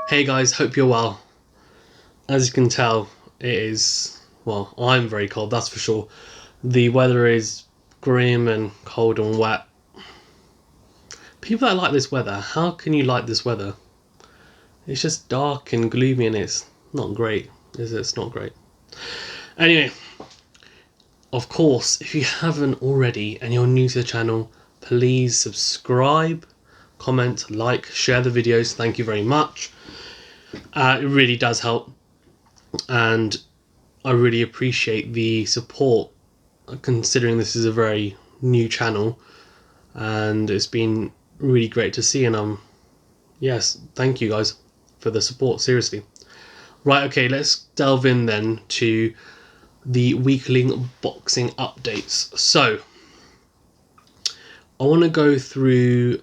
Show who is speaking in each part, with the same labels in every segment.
Speaker 1: Hey guys, hope you're well. As you can tell, it is, well, I'm very cold, that's for sure. The weather is grim and cold and wet. People that like this weather, how can you like this weather? It's just dark and gloomy and it's not great, is it? It's not great. Anyway, of course, if you haven't already and you're new to the channel, please subscribe, comment, like, share the videos. Thank you very much. It really does help, and I really appreciate the support, considering this is a very new channel, and it's been really great to see. And yes, thank you guys for the support, seriously. Right, okay, let's delve in then to the weekly boxing updates. So I want to go through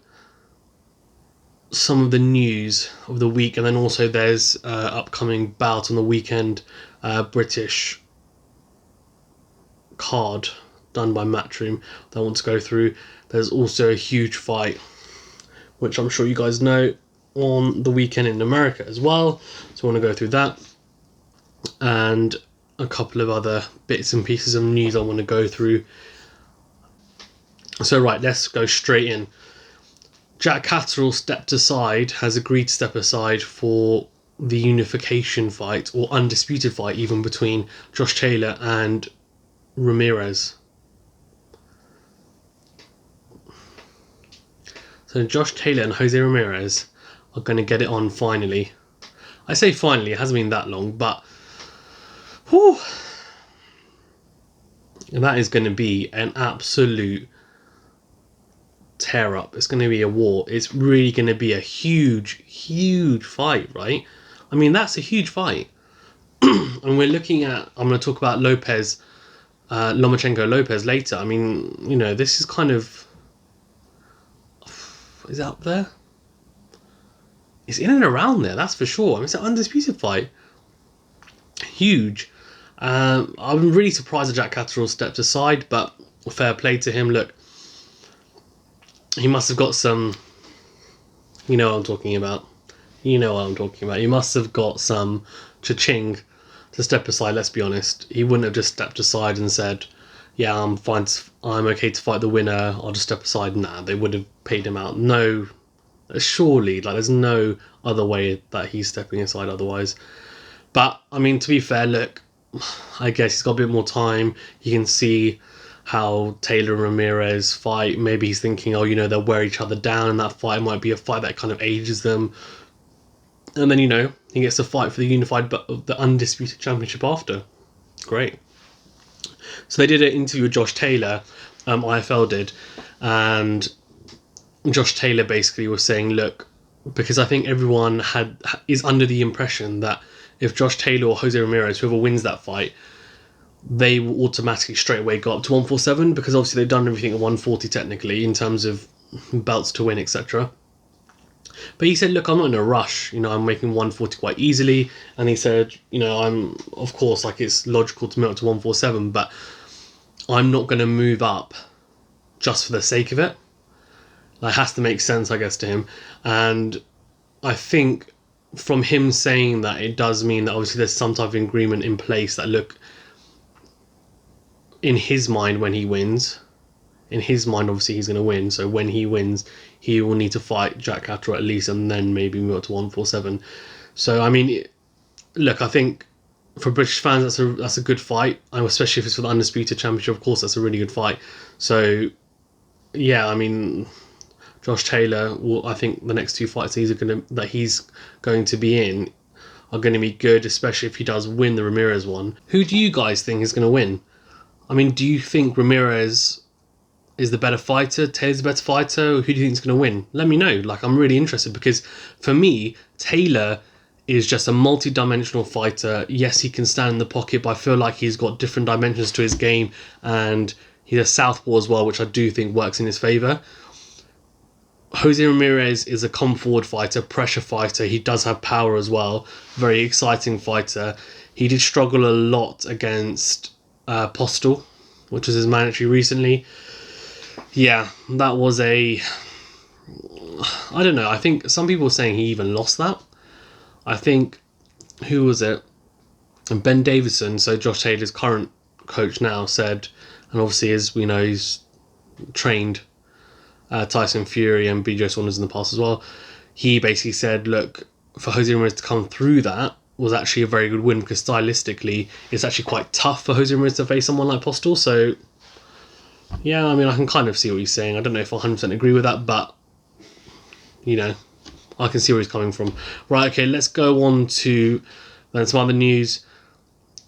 Speaker 1: some of the news of the week, and then also there's upcoming bout on the weekend, British card done by Matchroom that I want to go through. There's also a huge fight, which I'm sure you guys know, on the weekend in America as well, so I want to go through that, and a couple of other bits and pieces of news I want to go through. So right, let's go straight in. Jack Catterall has agreed to step aside for the unification fight, or undisputed fight even, between Josh Taylor and Ramirez. So Josh Taylor and Jose Ramirez are going to get it on finally. I say finally, it hasn't been that long, but whew, and that is going to be an absolute tear up. It's going to be a war. It's really going to be a huge fight, right? I mean, that's a huge fight. And we're looking at, I'm going to talk about Lopez, Lomachenko-Lopez later. I mean, you know, this is kind of, is it up there? It's in and around there, that's for sure. I mean, it's an undisputed fight. Huge. I'm really surprised that Jack Catterall stepped aside, but fair play to him. Look, he must have got some, you know what I'm talking about. You know what I'm talking about. He must have got some cha-ching to step aside, let's be honest. He wouldn't have just stepped aside and said, yeah, I'm fine, I'm okay to fight the winner, I'll just step aside. Nah, they would have paid him out. No, surely, like, there's no other way that he's stepping aside otherwise. But, I mean, to be fair, look, I guess he's got a bit more time. You can see how Taylor and Ramirez fight. Maybe he's thinking, oh, you know, they'll wear each other down in that fight. It might be a fight that kind of ages them. And then, you know, he gets to fight for the unified, but the undisputed championship after. Great. So they did an interview with Josh Taylor, IFL did, and Josh Taylor basically was saying, look, because I think everyone is under the impression that if Josh Taylor or Jose Ramirez, whoever wins that fight, they will automatically straight away go up to 147, because obviously they've done everything at 140 technically in terms of belts to win, etc. But he said, look, I'm not in a rush, you know, I'm making 140 quite easily. And he said, you know, I'm, of course, like, it's logical to move up to 147, but I'm not going to move up just for the sake of it. That has to make sense, I guess, to him. And I think from him saying that, it does mean that obviously there's some type of agreement in place that, look, in his mind, when he wins, in his mind, obviously he's going to win. So when he wins, he will need to fight Jack Catterall at least, and then maybe move up to 147. So, I mean, look, I think for British fans, that's a good fight, and especially if it's for the undisputed championship. Of course, that's a really good fight. So, yeah, I mean, Josh Taylor, I think the next two fights that he's going to be in are going to be good, especially if he does win the Ramirez one. Who do you guys think is going to win? I mean, do you think Ramirez is the better fighter? Taylor's the better fighter? Who do you think is going to win? Let me know. Like, I'm really interested, because for me, Taylor is just a multi-dimensional fighter. Yes, he can stand in the pocket, but I feel like he's got different dimensions to his game, and he's a southpaw as well, which I do think works in his favour. Jose Ramirez is a come-forward fighter, pressure fighter. He does have power as well. Very exciting fighter. He did struggle a lot against Postal, which was his mandatory recently. Yeah, that was I don't know, I think some people were saying he even lost that. I think, who was it? Ben Davison, so Josh Taylor's current coach now, said, and obviously as we know, he's trained Tyson Fury and BJ Saunders in the past as well. He basically said, look, for Jose Ramirez to come through that was actually a very good win, because stylistically it's actually quite tough for Jose Ramirez to face someone like Postal. So yeah, I mean, I can kind of see what he's saying. I don't know if I 100% agree with that, but you know, I can see where he's coming from. Right, okay, let's go on to then some other news.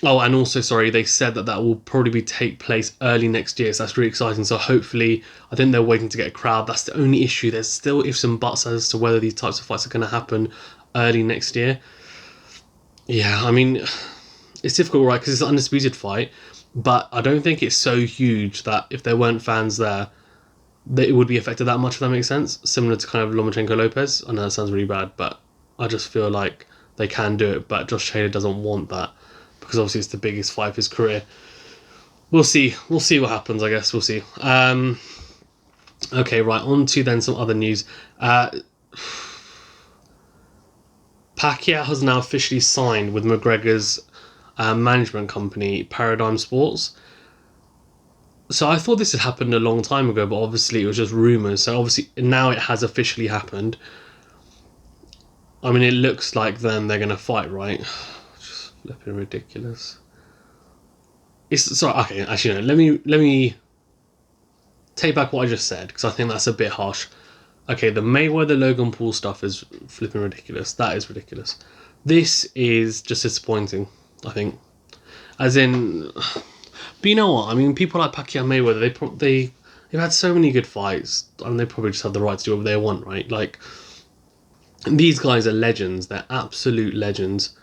Speaker 1: Oh, and also, sorry, they said that will probably take place early next year, so that's really exciting. So hopefully, I think they're waiting to get a crowd. That's the only issue. There's still ifs and buts as to whether these types of fights are going to happen early next year. Yeah, I mean, it's difficult, right, because it's an undisputed fight, but I don't think it's so huge that if there weren't fans there, that it would be affected that much, if that makes sense. Similar to kind of Lomachenko Lopez. I know that sounds really bad, but I just feel like they can do it, but Josh Taylor doesn't want that, because obviously it's the biggest fight of his career. We'll see what happens, I guess. We'll see. Okay, right, on to then some other news. Pacquiao has now officially signed with McGregor's management company, Paradigm Sports. So I thought this had happened a long time ago, but obviously it was just rumours. So obviously now it has officially happened. I mean, it looks like then they're going to fight, right? Just flipping ridiculous. Okay, actually no, let me take back what I just said, because I think that's a bit harsh. Okay, the Mayweather-Logan Paul stuff is flipping ridiculous. That is ridiculous. This is just disappointing, I think. As in, but you know what? I mean, people like Pacquiao and Mayweather, they've had so many good fights, and they probably just have the right to do whatever they want, right? Like, these guys are legends. They're absolute legends.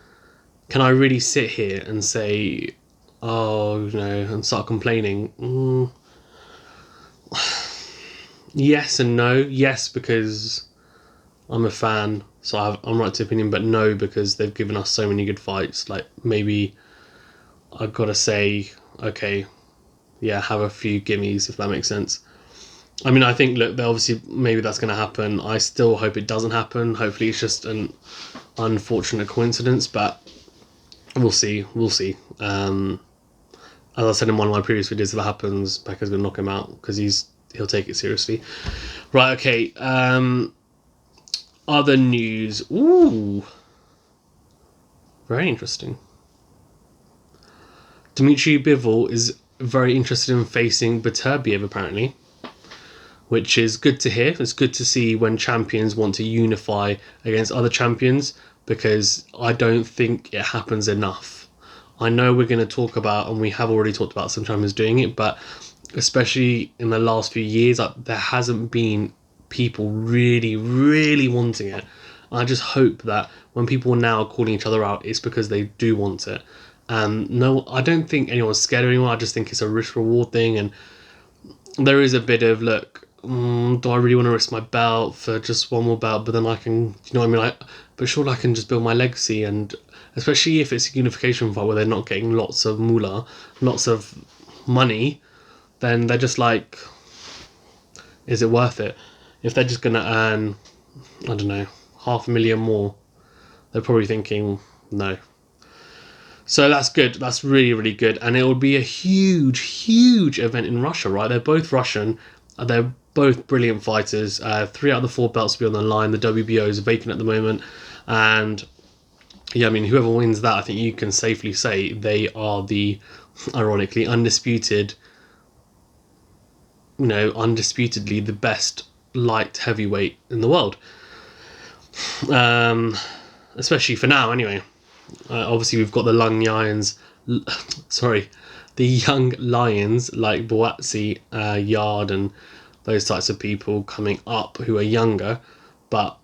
Speaker 1: Can I really sit here and say, oh, you know, and start complaining? Yes and no. Yes, because I'm a fan, so I'm right to opinion, but no, because they've given us so many good fights. Like, maybe I've got to say, okay, yeah, have a few gimmies, if that makes sense. I mean, I think, look, obviously, maybe that's going to happen. I still hope it doesn't happen. Hopefully it's just an unfortunate coincidence, but we'll see. As I said in one of my previous videos, if it happens, Becca's going to knock him out, because he'll take it seriously. Right, okay. Other news. Ooh. Very interesting. Dmitry Bivol is very interested in facing Beterbiev, apparently, which is good to hear. It's good to see when champions want to unify against other champions, because I don't think it happens enough. I know we're going to talk about, and we have already talked about some champions doing it, but especially in the last few years, there hasn't been people really, really wanting it. I just hope that when people are now calling each other out, it's because they do want it. No, I don't think anyone's scared of anyone. I just think it's a risk-reward thing, and there is a bit of, look, do I really want to risk my belt for just one more belt? But then I can, you know what I mean? But surely I can just build my legacy, and especially if it's a unification fight where they're not getting lots of moolah, lots of money, then they're just like, is it worth it? If they're just going to earn, I don't know, $500,000 more, they're probably thinking, no. So that's good. That's really, really good. And it will be a huge, huge event in Russia, right? They're both Russian. They're both brilliant fighters. 3 out of the 4 belts will be on the line. The WBO is vacant at the moment. And yeah, I mean, whoever wins that, I think you can safely say they are the, ironically, undisputedly the best light heavyweight in the world. Especially for now, anyway. Obviously, we've got the young lions like Boatsi, Yard, and those types of people coming up who are younger. But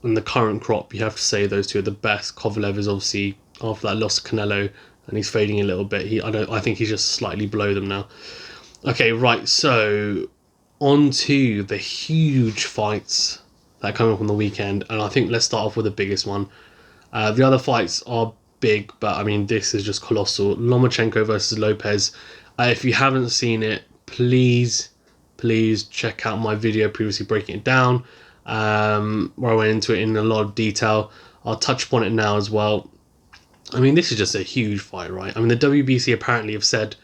Speaker 1: in the current crop, you have to say those two are the best. Kovalev is obviously, after that, lost Canelo, and he's fading a little bit. I think he's just slightly below them now. Okay, right. So on to the huge fights that are coming up on the weekend, and I think let's start off with the biggest one. The other fights are big, but I mean, this is just colossal. Lomachenko versus Lopez. If you haven't seen it, please check out my video previously breaking it down, where I went into it in a lot of detail. I'll touch upon it now as well. I mean, this is just a huge fight, right? I mean, the WBC apparently have said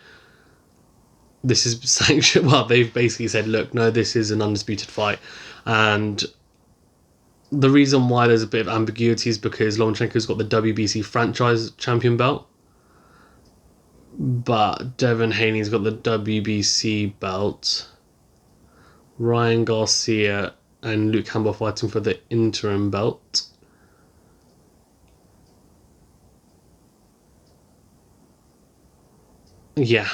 Speaker 1: this is sanctioned. Well, they've basically said, look, no, this is an undisputed fight. And the reason why there's a bit of ambiguity is because Lomachenko's got the WBC franchise champion belt, but Devin Haney's got the WBC belt. Ryan Garcia and Luke Campbell fighting for the interim belt. Yeah.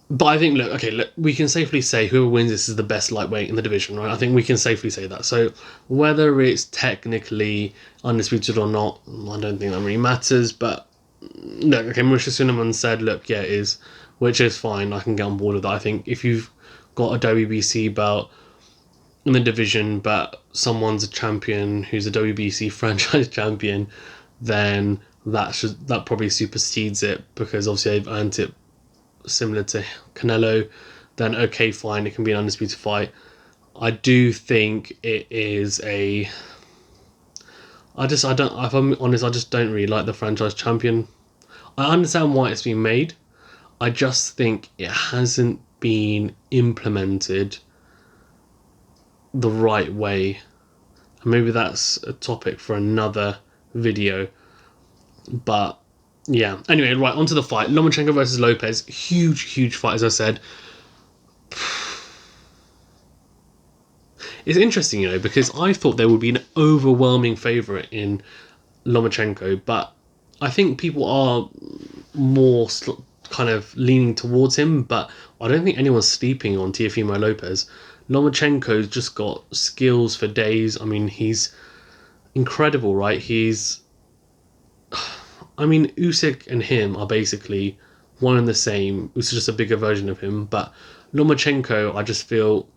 Speaker 1: But I think, look, we can safely say whoever wins this is the best lightweight in the division, right? I think we can safely say that. So whether it's technically undisputed or not, I don't think that really matters. But look, okay, Mauricio Suleiman said, look, yeah, it is, which is fine. I can get on board with that. I think if you've got a WBC belt in the division, but someone's a champion who's a WBC franchise champion, then that probably supersedes it, because obviously they've earned it similar to Canelo. Then okay, fine, it can be an undisputed fight. I do think it is a. If I'm honest, I just don't really like the franchise champion. I understand why it's been made. I just think it hasn't been implemented the right way. And maybe that's a topic for another video. But yeah. Anyway, right, onto the fight. Lomachenko versus Lopez. Huge fight, as I said. It's interesting, because I thought there would be an overwhelming favourite in Lomachenko, but I think people are more kind of leaning towards him, but I don't think anyone's sleeping on Teofimo Lopez. Lomachenko's just got skills for days. I mean, he's incredible, right? Usyk and him are basically one and the same. Usyk's just a bigger version of him, but Lomachenko, I just feel,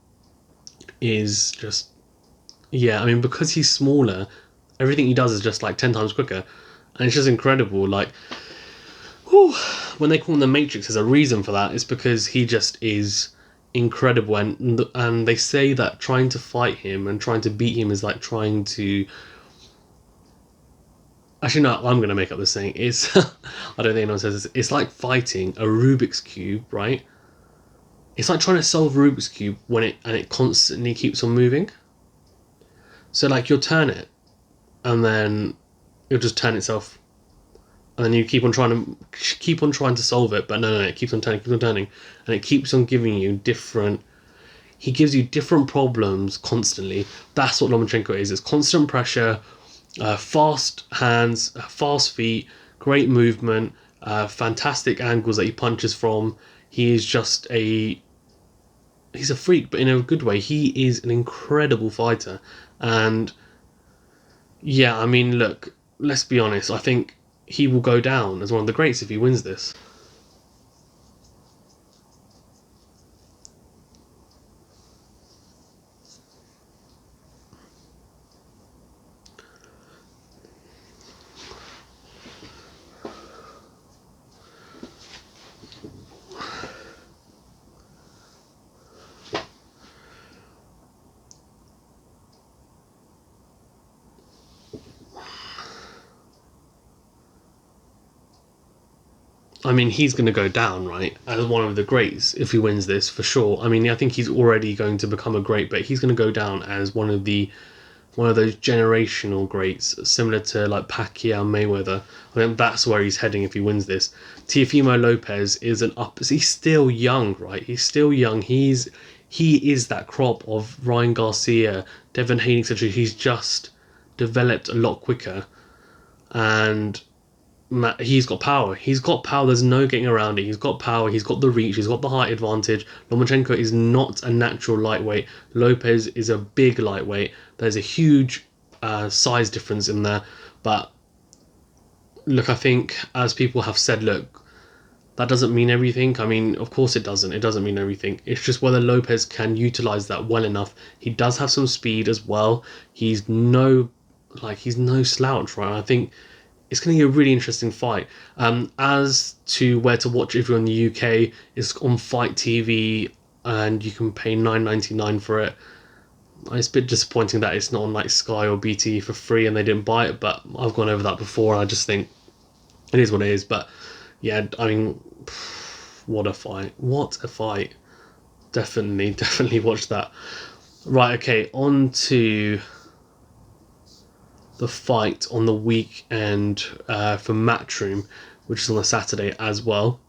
Speaker 1: is just, because he's smaller, everything he does is just like 10 times quicker, and it's just incredible. Like, when they call him the Matrix, there's a reason for that. It's because he just is incredible, and they say that trying to fight him and trying to beat him is like trying to. Actually, no, I'm going to make up this saying. It's I don't think anyone says this. It's like fighting a Rubik's Cube, right? It's like trying to solve Rubik's Cube when it constantly keeps on moving. So like you'll turn it, and then it'll just turn itself, and then you keep on trying to solve it, but no, it keeps on turning, and it keeps on giving you different. He gives you different problems constantly. That's what Lomachenko is. It's constant pressure, fast hands, fast feet, great movement, fantastic angles that he punches from. He is just he's a freak, but in a good way. He is an incredible fighter. And yeah, look, let's be honest. I think he will go down as one of the greats if he wins this. He's going to go down, right, as one of the greats if he wins this, for sure. I think he's already going to become a great, but he's going to go down as one of those generational greats, similar to like Pacquiao, Mayweather. I think that's where he's heading if he wins this. Teofimo Lopez is he's still young, right? He's still young. He is that crop of Ryan Garcia, Devin Haney, etc. He's just developed a lot quicker, and he's got power. There's no getting around it. He's got power. He's got the reach. He's got the height advantage. Lomachenko is not a natural lightweight. Lopez is a big lightweight. There's a huge size difference in there. But look, I think, as people have said, look, that doesn't mean everything. Of course it doesn't. It doesn't mean everything. It's just whether Lopez can utilize that well enough. He does have some speed as well. He's no slouch, right? I think it's going to be a really interesting fight. As to where to watch if you're in the UK, it's on Fight TV, and you can pay $9.99 for it. It's a bit disappointing that it's not on like Sky or BT for free and they didn't buy it, but I've gone over that before and I just think it is what it is. But yeah, I mean, what a fight. What a fight. Definitely watch that. Right, okay, on to the fight on the weekend for Matchroom, which is on a Saturday as well.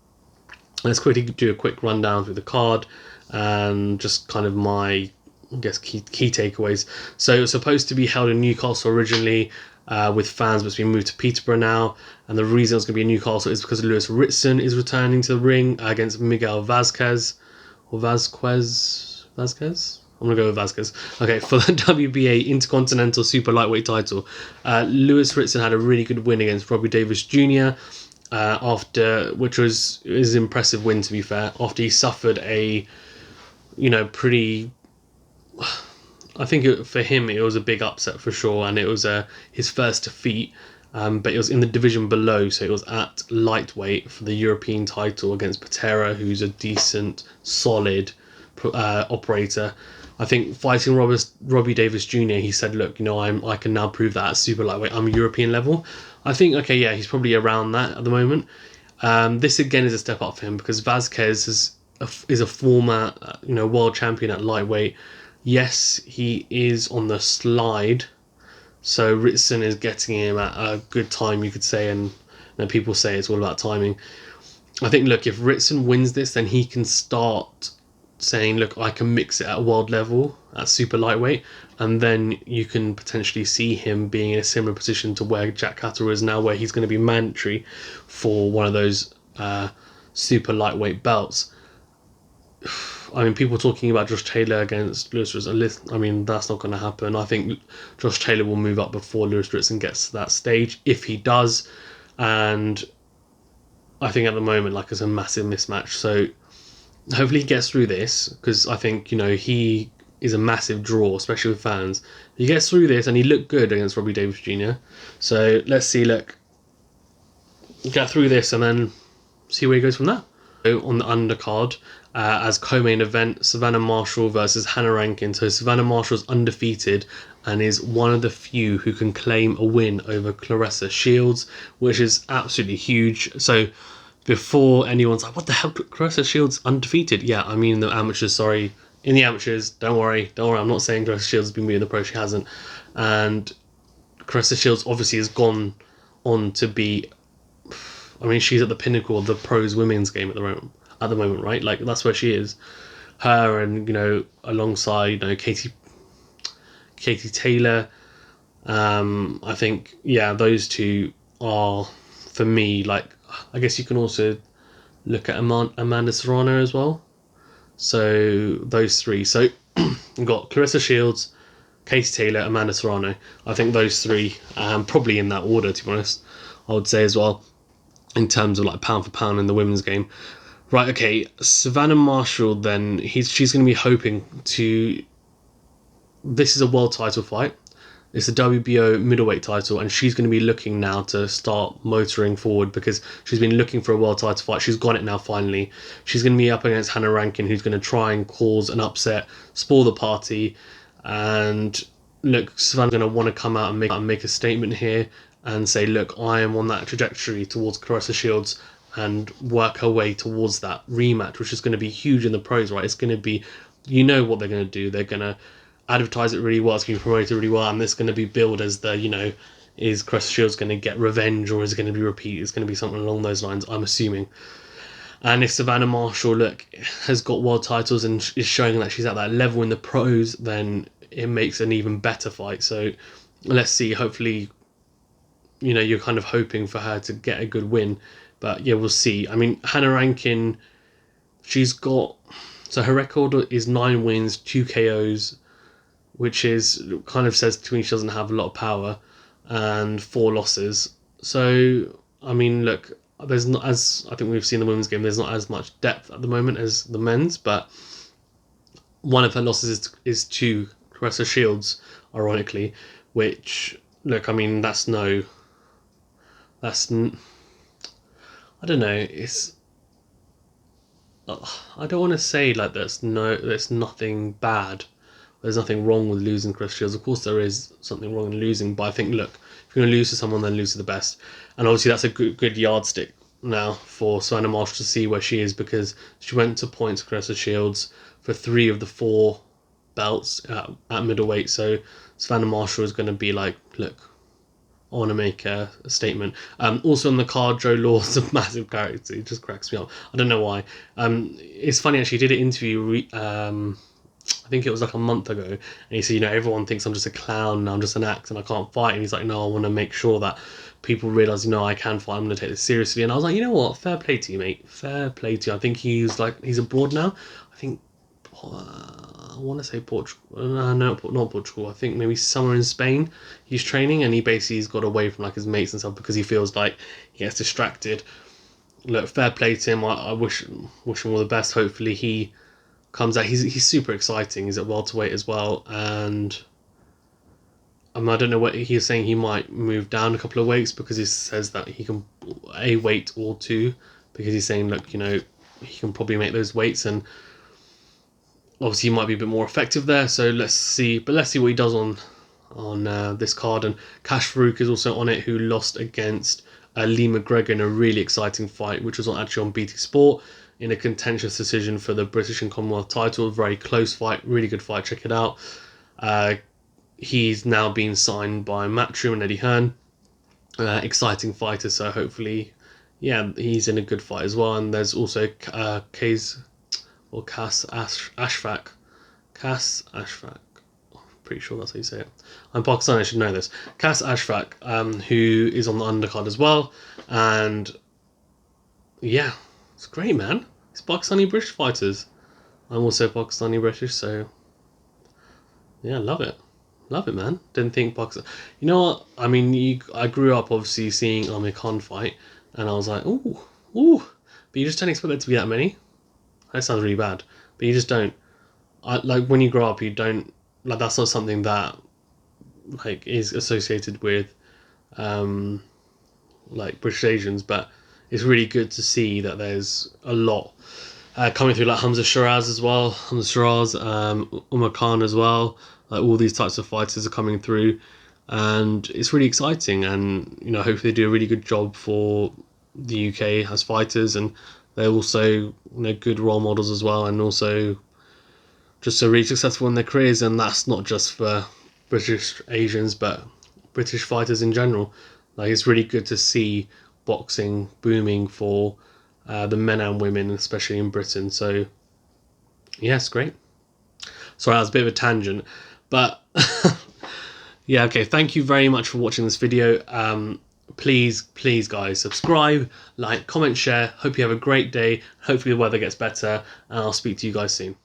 Speaker 1: Let's quickly do a quick rundown through the card and just kind of my, I guess, key takeaways. So it was supposed to be held in Newcastle originally with fans, but it's been moved to Peterborough now. And the reason it's going to be in Newcastle is because Lewis Ritson is returning to the ring against Miguel Vazquez. Or Vazquez? I'm going to go with Vazquez. Okay, for the WBA Intercontinental Super Lightweight title. Lewis Ritson had a really good win against Robbie Davis Jr. Which was an impressive win, to be fair, after he suffered a, pretty... I think for him it was a big upset for sure, and it was his first defeat, but it was in the division below, so it was at lightweight for the European title against Beterbiev, who's a decent, solid operator. I think fighting Robbie Davis Jr., he said, look, I can now prove that at super lightweight, I'm European level. I think, okay, yeah, he's probably around that at the moment. This again is a step up for him because Vazquez is a former, world champion at lightweight. Yes, he is on the slide, so Ritson is getting him at a good time, you could say, and people say it's all about timing. I think, look, if Ritson wins this, then he can start saying, look, I can mix it at world level, at super lightweight, and then you can potentially see him being in a similar position to where Jack Catterall is now, where he's going to be mandatory for one of those super lightweight belts. I mean, people talking about Josh Taylor against Lewis Ritson. I mean, that's not going to happen. I think Josh Taylor will move up before Lewis Ritson gets to that stage, if he does. And I think at the moment, like, it's a massive mismatch. So hopefully he gets through this, because I think, he is a massive draw, especially with fans. He gets through this, and he looked good against Robbie Davis Jr. So let's see, get through this, and then see where he goes from there. So on the undercard, as co-main event, Savannah Marshall versus Hannah Rankin. So Savannah Marshall's undefeated and is one of the few who can claim a win over Claressa Shields, which is absolutely huge. So before anyone's like, what the hell, Claressa Shields undefeated? Yeah, I mean the amateurs, sorry. In the amateurs, don't worry, I'm not saying Claressa Shields has been beating the pro, she hasn't. And Claressa Shields obviously has gone on to be, I mean, she's at the pinnacle of the pros women's game at the moment, right? Like, that's where she is. Her and, alongside, Katie Taylor. I think, yeah, those two are, for me, like, I guess you can also look at Amanda Serrano as well. So those three. So you've got Claressa Shields, Katie Taylor, Amanda Serrano. I think those three, probably in that order, to be honest, I would say as well, in terms of like pound for pound in the women's game. Right, okay, Savannah Marshall then, she's going to be hoping to... This is a world title fight. It's a WBO middleweight title, and she's going to be looking now to start motoring forward because she's been looking for a world title fight. She's got it now, finally. She's going to be up against Hannah Rankin, who's going to try and cause an upset, spoil the party, and look, Savannah's going to want to come out and make a statement here and say, look, I am on that trajectory towards Claressa Shields, and work her way towards that rematch, which is going to be huge in the pros, right? It's going to be, what they're going to do. They're going to advertise it really well, it's going to be promoted really well, and it's going to be billed as the, is Claressa Shields going to get revenge, or is it going to be repeat? It's going to be something along those lines, I'm assuming. And if Savannah Marshall, has got world titles and is showing that she's at that level in the pros, then it makes an even better fight. So let's see, hopefully, you're kind of hoping for her to get a good win. But yeah, we'll see. I mean, Hannah Rankin, she's got... So her record is 9 wins, 2 KOs, which is kind of says to me she doesn't have a lot of power, and 4 losses. So, I mean, look, there's not as... I think we've seen the women's game, there's not as much depth at the moment as the men's, but one of her losses is to Claressa Shields, ironically, which, look, I mean, I don't know, it's... I don't want to say, like, there's nothing bad there's nothing wrong with losing Chris Shields. Of course there is something wrong in losing, but I think, look, if you're going to lose to someone, then lose to the best. And obviously that's a good yardstick now for Savannah Marshall to see where she is, because she went to points Chris Shields for 3 of the 4 belts at middleweight. So Savannah Marshall is going to be like, look, I want to make a statement. Also on the card, Joe Law's a massive character. He just cracks me up. I don't know why. It's funny actually. He did an interview. I think it was like a month ago, and he said, everyone thinks I'm just a clown and I'm just an act and I can't fight. And he's like, no, I want to make sure that people realise, I can fight. I'm going to take this seriously. And I was like, you know what? Fair play to you, mate. Fair play to you. I think he's abroad now. I think. I want to say Portugal. No, not Portugal. I think maybe somewhere in Spain he's training, and he's got away from like his mates and stuff because he feels like he gets distracted. Look, fair play to him. I wish him all the best. Hopefully he comes out. He's super exciting. He's at welterweight as well, and I don't know what he was saying. He might move down a couple of weights because he says that he can a weight or 2, because he's saying, look, he can probably make those weights, and obviously he might be a bit more effective there. So let's see what he does on this card. And Cash Farouk is also on it, who lost against Lee McGregor in a really exciting fight, which was actually on BT Sport, in a contentious decision for the British and Commonwealth title. Very close fight, really good fight. Check it out. He's now been signed by Matchroom and Eddie Hearn. Exciting fighter, so hopefully, he's in a good fight as well. And there's also Cass Ashfaq. Cass Ashfaq. Pretty sure that's how you say it. I'm Pakistani, I should know this. Cass Ashfaq, who is on the undercard as well. And it's great, man. It's Pakistani British fighters. I'm also Pakistani British, so love it. Love it, man. Didn't think Pakistan. You know what? I mean, I grew up obviously seeing Amir Khan fight, and I was like, ooh. But you just don't expect there to be that many. That sounds really bad, but you just don't. When you grow up, you don't, that's not something that is associated with British Asians. But it's really good to see that there's a lot coming through, like Hamza Shiraz as well, Umar Khan as well. All these types of fighters are coming through, and it's really exciting. And hopefully they do a really good job for the UK as fighters, and they're also good role models as well, and also just so really successful in their careers. And that's not just for British Asians, but British fighters in general. It's really good to see boxing booming for the men and women, especially in Britain. So it's great. Sorry, that was a bit of a tangent, but okay, thank you very much for watching this video. Please guys, subscribe, like, comment, share. Hope you have a great day. Hopefully the weather gets better, and I'll speak to you guys soon.